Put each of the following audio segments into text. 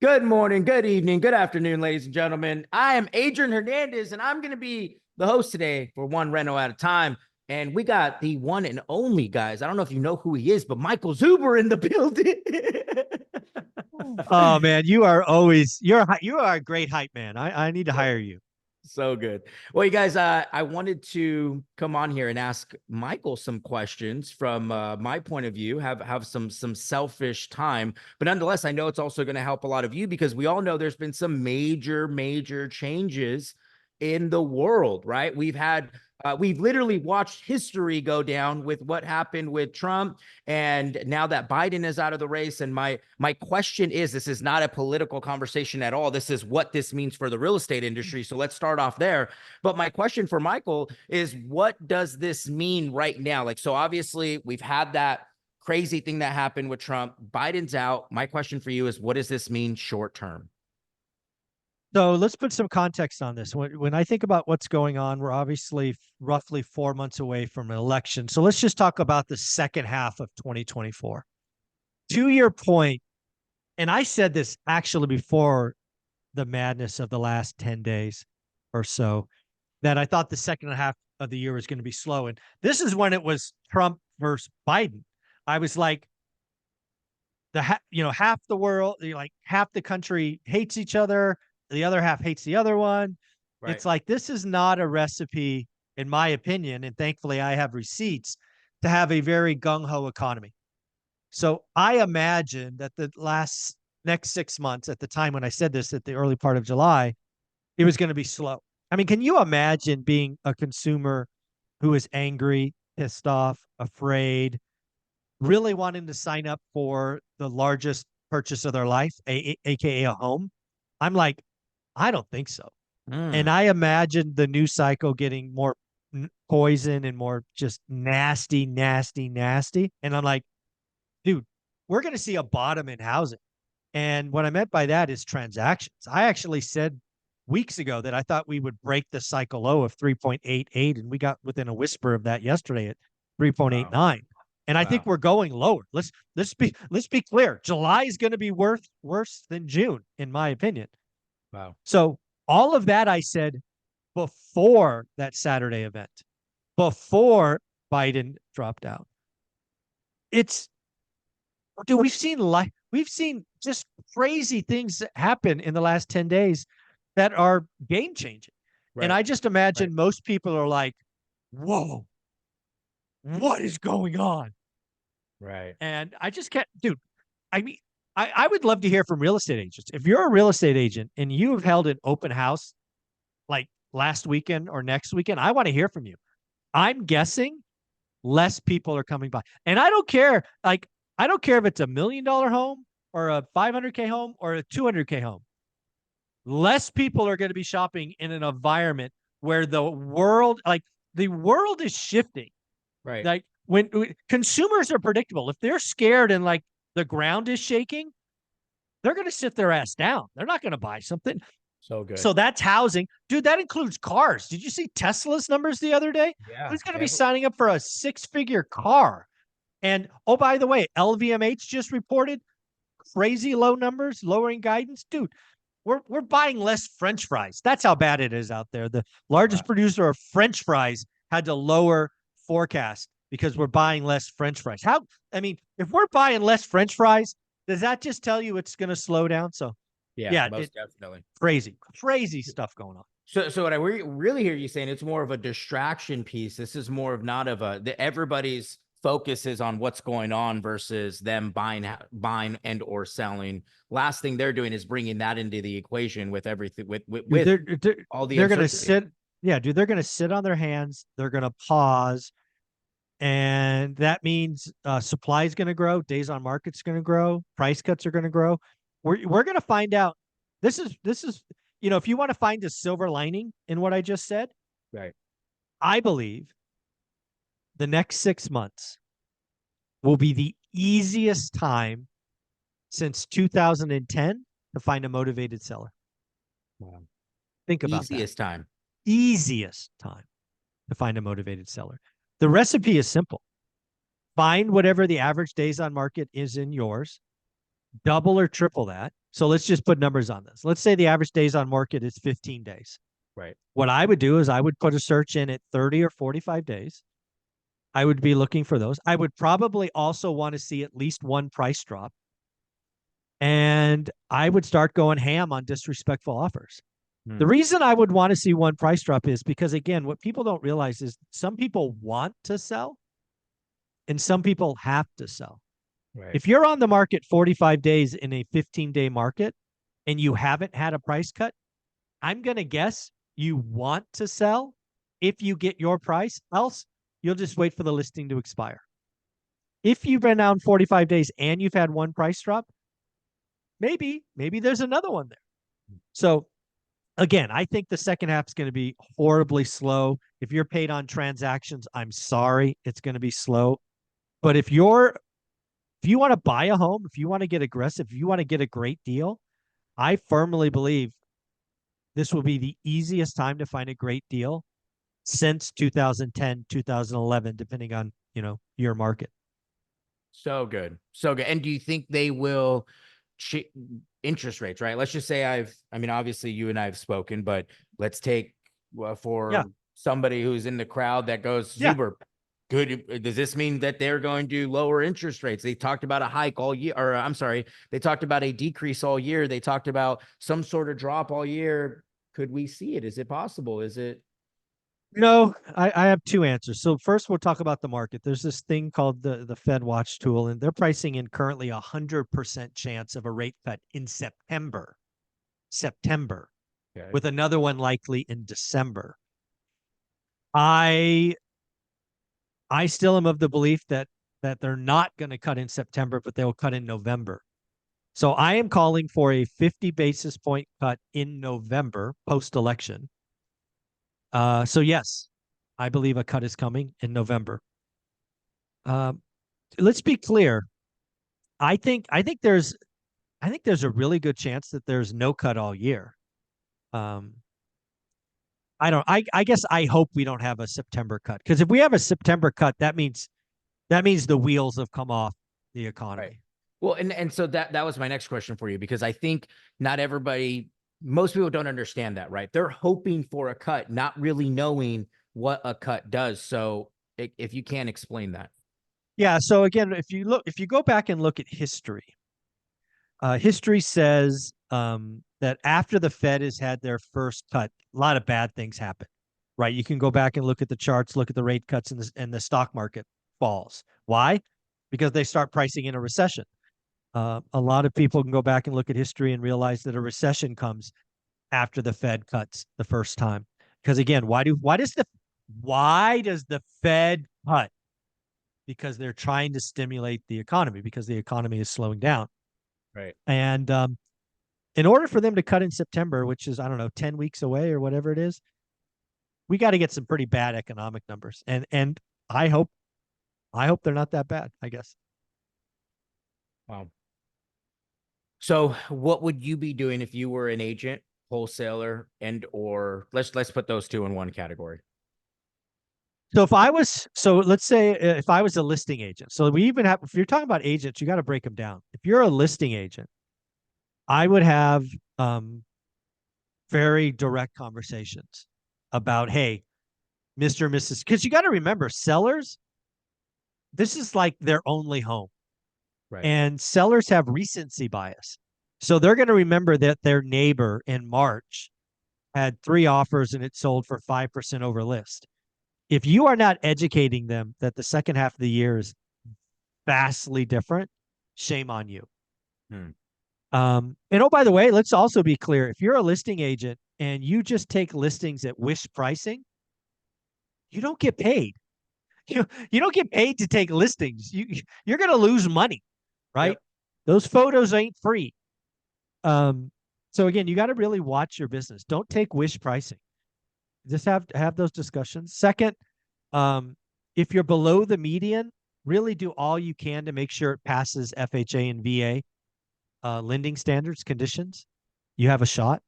Good morning, good evening, good afternoon, ladies and gentlemen. I am Adrian Hernandez, and I'm going to be the host today for One Reno at a Time. And we got the one and only, guys. I don't know if you know who he is, but Michael Zuber in the building. Oh man, you are a great hype man. I need to hire you. So good. Well, you guys, I wanted to come on here and ask Michael some questions from my point of view. Have some selfish time, but nonetheless, I know it's also going to help a lot of you because we all know there's been some major changes in the world, right? We've literally watched history go down with what happened with Trump, and now that Biden is out of the race. And my question is, this is not a political conversation at all. This is what this means for the real estate industry. So let's start off there. But my question for Michael is, what does this mean right now? Like, so obviously we've had that crazy thing that happened with Trump. Biden's out. My question for you is, what does this mean short term? So let's put some context on this. When I think about what's going on, we're obviously roughly 4 months away from an election. So let's just talk about the second half of 2024. To your point, and I said this actually before the madness of the last 10 days or so, that I thought the second half of the year was going to be slow. And this is when it was Trump versus Biden. I was like, half the world, like half the country hates each other, the other half hates the other one. Right. It's like this is not a recipe, in my opinion, and thankfully I have receipts to have a very gung-ho economy. So I imagine that the next 6 months, at the time when I said this at the early part of July, it was going to be slow. I mean, can you imagine being a consumer who is angry, pissed off, afraid, really wanting to sign up for the largest purchase of their life, aka a home? I'm like, I don't think so. And Mm, I imagine the news cycle getting more poison and more just nasty, nasty, nasty. And I'm like, dude, we're going to see a bottom in housing. And what I meant by that is transactions. I actually said weeks ago that I thought we would break the cycle low of 3.88, and we got within a whisper of that yesterday at wow. 3.89. And I think Wow. we're going lower. Let's be clear. July is going to be worse than June, in my opinion. Wow. So all of that I said before that Saturday event, before Biden dropped out. It's dude, we've seen just crazy things happen in the last 10 days that are game changing. And Right. I just Right. imagine most people are like, whoa, what is going on? Right. And I just can't, dude. I mean, I would love to hear from real estate agents. If you're a real estate agent and you have held an open house like last weekend or next weekend, I want to hear from you. I'm guessing less people are coming by. And I don't care. Like, I don't care if it's $1 million home or a 500K home or a 200K home. Less people are going to be shopping in an environment where the world is shifting. Right. Like when consumers are predictable, if they're scared and like the ground is shaking, they're going to sit their ass down. They're not going to buy something. So good. So that's housing. Dude, that includes cars. Did you see Tesla's numbers the other day? Yeah. Who's going to be Every, signing up for a six-figure car? And oh, by the way, LVMH just reported crazy low numbers, lowering guidance. Dude, we're buying less French fries. That's how bad it is out there. The largest wow. producer of French fries had to lower forecast because we're buying less French fries. How? I mean, if we're buying less French fries, does that just tell you it's going to slow down? So, Yeah, yeah, most definitely. crazy stuff going on. So what I really hear you saying, it's more of a distraction piece. This is more of not of everybody's focus is on what's going on versus them buying and or selling. Last thing they're doing is bringing that into the equation with everything Dude, with all the they're gonna uncertainty. sit. Yeah, dude, they're gonna sit on their hands. They're gonna pause, and that means supply is gonna grow. Days on market's gonna grow. Price cuts are gonna grow. We're gonna find out. This is if you want to find a silver lining in what I just said, Right. I believe the next 6 months will be the easiest time since 2010 to find a motivated seller. Wow. Think about that. Easiest time. Easiest time to find a motivated seller. The recipe is simple. Find whatever the average days on market is in yours, double or triple that. So let's just put numbers on this. Let's say the average days on market is 15 days. Right. What I would do is I would put a search in at 30 or 45 days. I would be looking for those. I would probably also want to see at least one price drop. And I would start going ham on disrespectful offers. The reason I would want to see one price drop is because, again, what people don't realize is some people want to sell and some people have to sell. Right. If you're on the market 45 days in a 15-day market and you haven't had a price cut, I'm going to guess you want to sell if you get your price. Else, you'll just wait for the listing to expire. If you've been down 45 days and you've had one price drop, maybe there's another one there. So again, I think the second half is going to be horribly slow. If you're paid on transactions, I'm sorry, it's going to be slow. But if you want to buy a home, if you want to get aggressive, if you want to get a great deal, I firmly believe this will be the easiest time to find a great deal since 2010, 2011, depending on, your market. So good. So good. And do you think they will interest rates, right? Let's just say obviously you and I have spoken, but let's take for somebody who's in the crowd that goes super good. Does this mean that they're going to lower interest rates? They talked about a hike all year, or I'm sorry, they talked about a decrease all year. They talked about some sort of drop all year. Could we see it? Is it possible? Is it? No, I have two answers. So first, we'll talk about the market. There's this thing called the Fed Watch tool, and they're pricing in currently 100% chance of a rate cut in September, Okay. with another one likely in December. I still am of the belief that they're not going to cut in September, but they'll cut in November. So I am calling for a 50 basis point cut in November post-election. So yes, I believe a cut is coming in November. Let's be clear. I think there's a really good chance that there's no cut all year. I guess I hope we don't have a September cut, because if we have a September cut, that means the wheels have come off the economy. Right. Well, and so that was my next question for you, because I think most people don't understand that, right? They're hoping for a cut, not really knowing what a cut does. So if you can explain that. Yeah. So again, if you go back and look at history, history says that after the Fed has had their first cut, a lot of bad things happen, right? You can go back and look at the charts, look at the rate cuts, and the stock market falls. Why? Because they start pricing in a recession. A lot of people can go back and look at history and realize that a recession comes after the Fed cuts the first time. Because again, why does the Fed cut? Because they're trying to stimulate the economy, because the economy is slowing down. Right. And in order for them to cut in September, which is, I don't know, 10 weeks away or whatever it is, we got to get some pretty bad economic numbers. And I hope they're not that bad, I guess. Wow. So what would you be doing if you were an agent, wholesaler, or let's put those two in one category? So let's say if I was a listing agent, so if you're talking about agents, you got to break them down. If you're a listing agent, I would have very direct conversations about, hey, Mr. and Mrs. Because you got to remember, sellers, this is like their only home. Right. And sellers have recency bias. So they're going to remember that their neighbor in March had 3 offers and it sold for 5% over list. If you are not educating them that the second half of the year is vastly different, shame on you. And oh, by the way, let's also be clear. If you're a listing agent and you just take listings at wish pricing, you don't get paid. You don't get paid to take listings. You're going to lose money, right? Yep. Those photos ain't free. So again, you got to really watch your business. Don't take wish pricing. Just have those discussions. Second, if you're below the median, really do all you can to make sure it passes FHA and VA lending standards, conditions. You have a shot.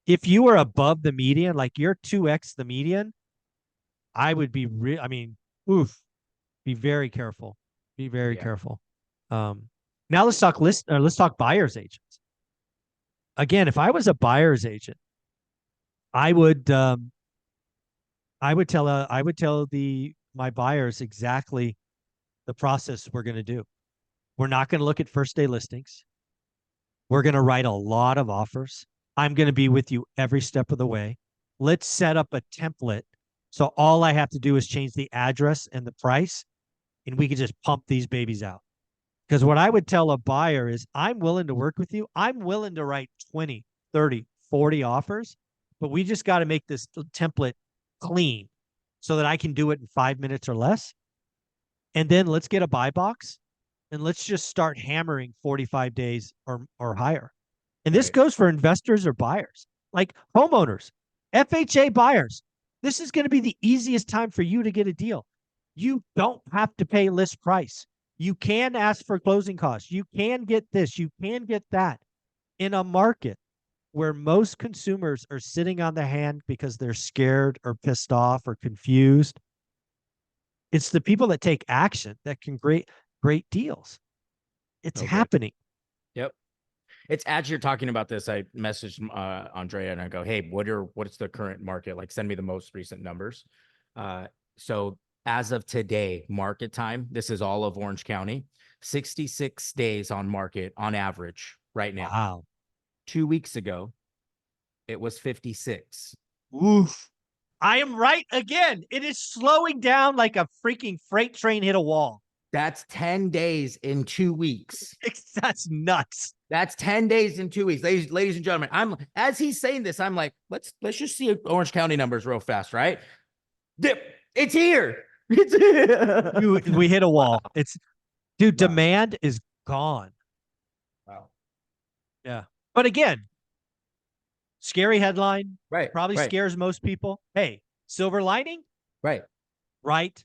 If you are above the median, like you're 2x the median, I would be be very careful. Be very careful. Now let's talk buyer's agents. again, if I was a buyer's agent, I would I would tell my buyers exactly the process we're going to do. We're not going to look at first day listings. We're going to write a lot of offers. I'm going to be with you every step of the way. Let's set up a template. So all I have to do is change the address and the price, and we can just pump these babies out. Because what I would tell a buyer is, I'm willing to work with you. I'm willing to write 20, 30, 40 offers, but we just got to make this template clean so that I can do it in 5 minutes or less. And then let's get a buy box and let's just start hammering 45 days or higher. And this goes for investors or buyers, like homeowners, FHA buyers. This is going to be the easiest time for you to get a deal. You don't have to pay list price. You can ask for closing costs. You can get this. You can get that. In a market where most consumers are sitting on the hand because they're scared or pissed off or confused, it's the people that take action that can create great deals. It's happening. Yep. It's as you're talking about this, I messaged Andrea and I go, hey, what's the current market? Like, send me the most recent numbers. So as of today, market time, this is all of Orange County, 66 days on market on average right now. Wow. 2 weeks ago, it was 56. Oof. I am right again. It is slowing down like a freaking freight train hit a wall. That's 10 days in 2 weeks. That's nuts. That's 10 days in 2 weeks. Ladies and gentlemen, as he's saying this, I'm like, let's just see Orange County numbers real fast, right? It's here. We hit a wall. Dude, demand is gone. Wow. Yeah. But again, scary headline. Right. Probably scares most people. Hey, silver lining. Right. Right.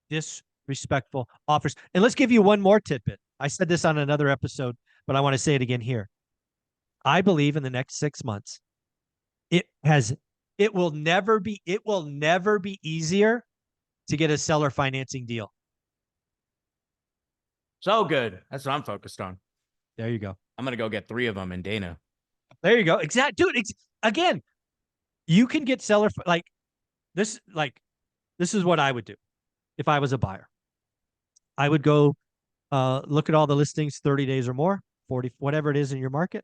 Disrespectful offers. And let's give you one more tidbit. I said this on another episode, but I want to say it again here. I believe in the next 6 months, it will never be easier to get a seller financing deal. So good. That's what I'm focused on. There you go. I'm going to go get 3 of them in Dana. There you go. Exactly. Dude, again, you can get seller this is what I would do if I was a buyer. I would go look at all the listings 30 days or more, 40, whatever it is in your market.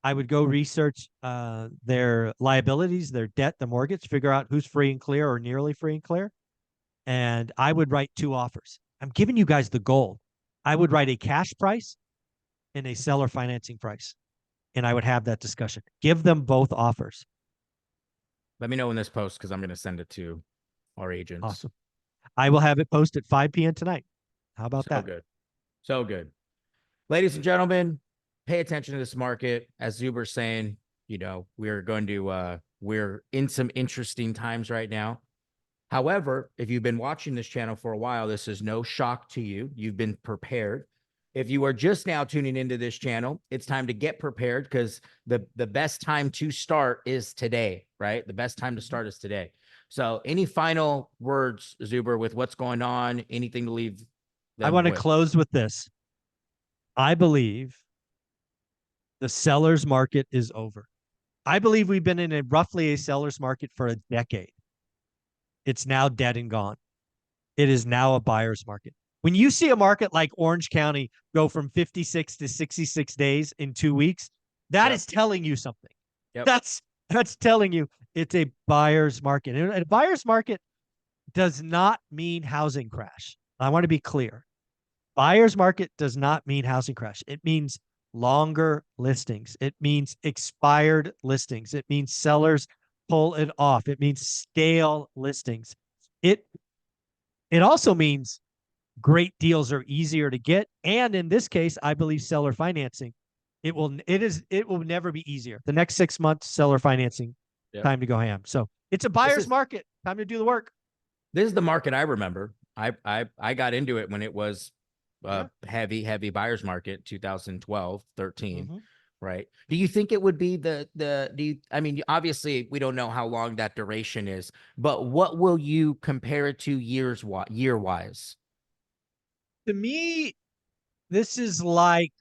I would go research their liabilities, their debt, the mortgage, figure out who's free and clear or nearly free and clear. And I would write 2 offers. I'm giving you guys the gold. I would write a cash price and a seller financing price. And I would have that discussion. Give them both offers. Let me know when this posts because I'm going to send it to our agents. Awesome. I will have it posted 5 p.m. tonight. How about that? So good. So good. Ladies and gentlemen, pay attention to this market. As Zuber's saying, we're in some interesting times right now. However, if you've been watching this channel for a while, this is no shock to you. You've been prepared. If you are just now tuning into this channel, it's time to get prepared because the best time to start is today, right? The best time to start is today. So any final words, Zuber, with what's going on, anything to leave? I want to close with this. I believe the seller's market is over. I believe we've been in roughly a seller's market for a decade. It's now dead and gone. It is now a buyer's market. When you see a market like Orange County go from 56 to 66 days in 2 weeks, that is telling you something. Yep. That's telling you it's a buyer's market. And a buyer's market does not mean housing crash. I want to be clear. Buyer's market does not mean housing crash. It means longer listings. It means expired listings. It means sellers pull it off. It means stale listings. It also means great deals are easier to get. And in this case, I believe seller financing, it will never be easier. The next 6 months, seller financing, time to go ham. So it's a buyer's market. Time to do the work. This is the market I remember. I got into it when it was heavy buyer's market, 2012, 13. Right. Do you think it would be I mean, obviously we don't know how long that duration is, but what will you compare it to year wise? To me, this is like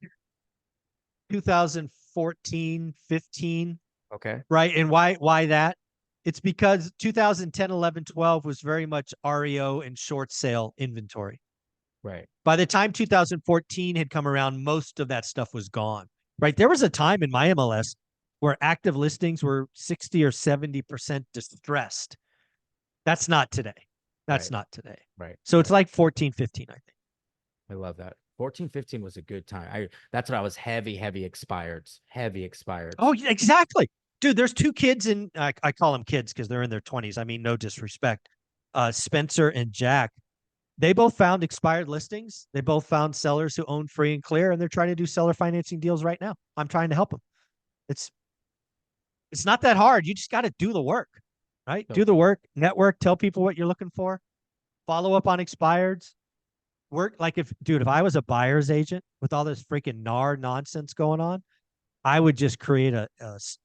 2004 2014, 15, Okay. right? And why that? It's because 2010, 11, 12 was very much REO and short sale inventory. Right. By the time 2014 had come around, most of that stuff was gone, right? There was a time in my MLS where active listings were 60 or 70% distressed. That's not today. That's Right. not today. Right. So it's Right. like 14, 15, I think. I love that. 14, 15 was a good time. That's what I was heavy expireds. Heavy expireds. Oh, yeah, exactly. Dude, there's two kids in, I call them kids because they're in their 20s. I mean, no disrespect. Spencer and Jack, they both found expired listings. They both found sellers who own free and clear, and they're trying to do seller financing deals right now. I'm trying to help them. It's it's not that hard. You just got to do the work, right? So Do the work, network, tell people what you're looking for, follow up on expireds. Work like if I was a buyer's agent with all this freaking NAR nonsense going on, I would just create a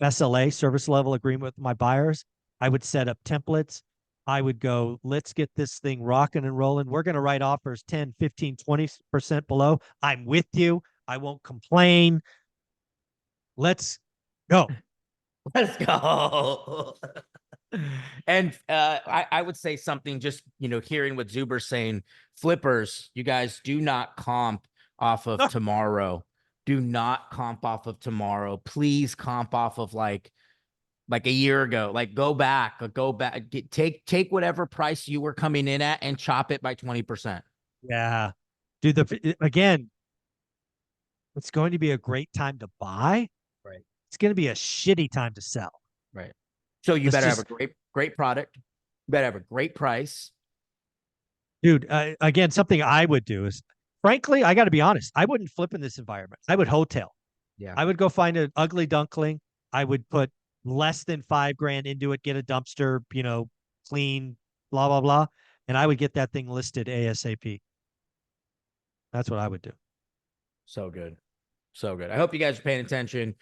SLA, service level agreement with my buyers. I would set up templates. I would go, let's get this thing rocking and rolling. We're going to write offers 10, 15, 20% below. I'm with you. I won't complain. Let's go. let's go. And I would say something just, hearing what Zuber's saying, flippers, you guys do not comp off of tomorrow. Do not comp off of tomorrow. Please comp off of like a year ago. Like go back, take whatever price you were coming in at and chop it by 20%. Yeah. Dude, again, it's going to be a great time to buy. Right. It's going to be a shitty time to sell. Right. So you Let's better have just, a great product. You better have a great price. dude, again, something I would do is, frankly, I got to be honest, I wouldn't flip in this environment. I would hotel. Yeah. I would go find an ugly dunkling. I would put less than $5,000 into it, get a dumpster, clean, blah, blah, blah. And I would get that thing listed ASAP. That's what I would do. So good. So good. I hope you guys are paying attention.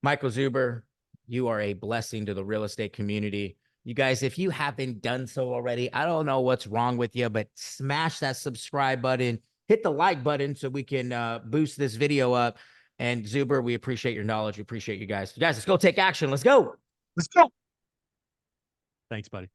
Michael Zuber, you are a blessing to the real estate community. You guys, if you haven't done so already, I don't know what's wrong with you, but smash that subscribe button, hit the like button so we can boost this video up. And Zuber, we appreciate your knowledge. We appreciate you guys. You guys, let's go take action. Let's go. Let's go. Thanks, buddy.